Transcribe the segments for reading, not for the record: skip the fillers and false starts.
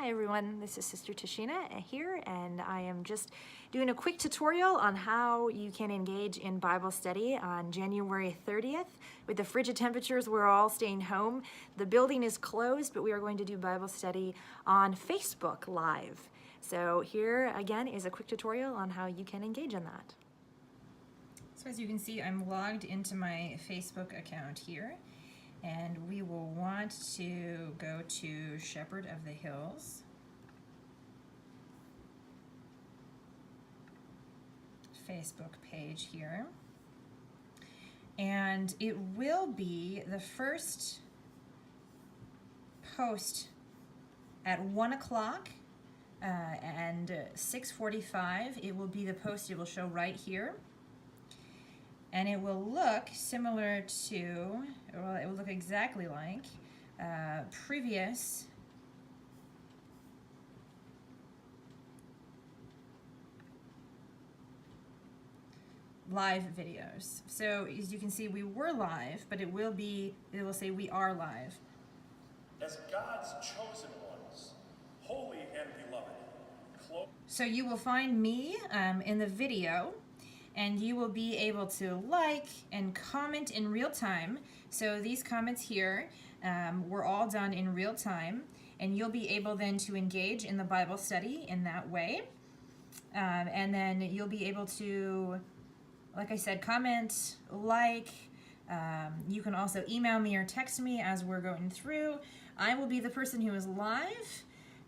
Hi everyone, this is Sister Tashina here, and I am just doing a quick tutorial on how you can engage in Bible study on January 30th. With the frigid temperatures, we're all staying home. The building is closed, but we are going to do Bible study on Facebook Live. So here again is a quick tutorial on how you can engage in that. So as you can see, I'm logged into my Facebook account here. And we will want to go to Shepherd of the Hills. Facebook page here. And it will be the first post at 1 o'clock and 6:45. It will be the post it will show right here. And it will look similar to, well, it will look exactly like previous live videos. So as you can see, we were live, but it will say we are live. As God's chosen ones, holy and beloved. So you will find me in the video, and you will be able to like and comment in real time. So these comments here were all done in real time, and you'll be able then to engage in the Bible study in that way. And then you'll be able to, like I said, comment, like. You can also email me or text me as we're going through. I will be the person who is live,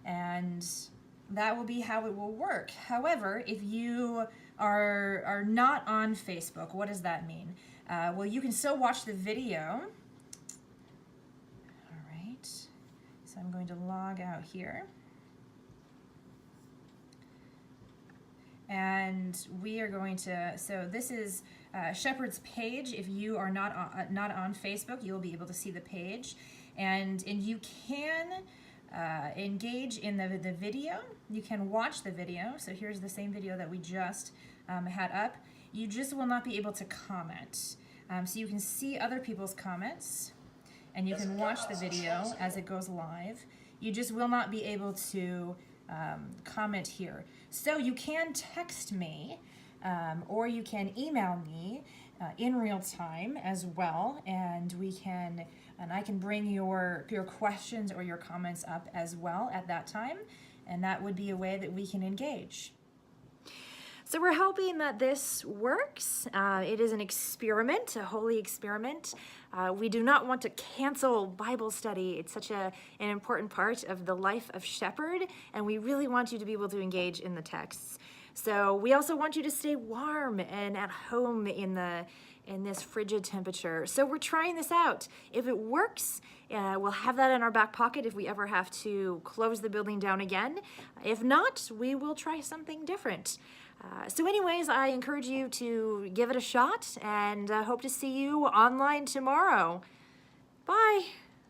and that will be how it will work. However, if you are not on Facebook, what does that mean? Well, you can still watch the video. All right, so I'm going to log out here. And we are going to, so this is Shepherd's page. If you are not on Facebook, you'll be able to see the page. And you can engage in the video. You can watch the video. So here's the same video that we just had up. You just will not be able to comment. So you can see other people's comments, and you can watch the video as it goes live. You just will not be able to comment here. So you can text me, or you can email me in real time as well, and I can bring your questions or your comments up as well at that time, and that would be a way that we can engage. So we're hoping that this works. It is an experiment, a holy experiment. We do not want to cancel Bible study. It's such an important part of the life of Shepherd, and we really want you to be able to engage in the texts. So we also want you to stay warm and at home in this frigid temperature. So we're trying this out. If it works, we'll have that in our back pocket if we ever have to close the building down again. If not, we will try something different. So anyways, I encourage you to give it a shot, and hope to see you online tomorrow. Bye.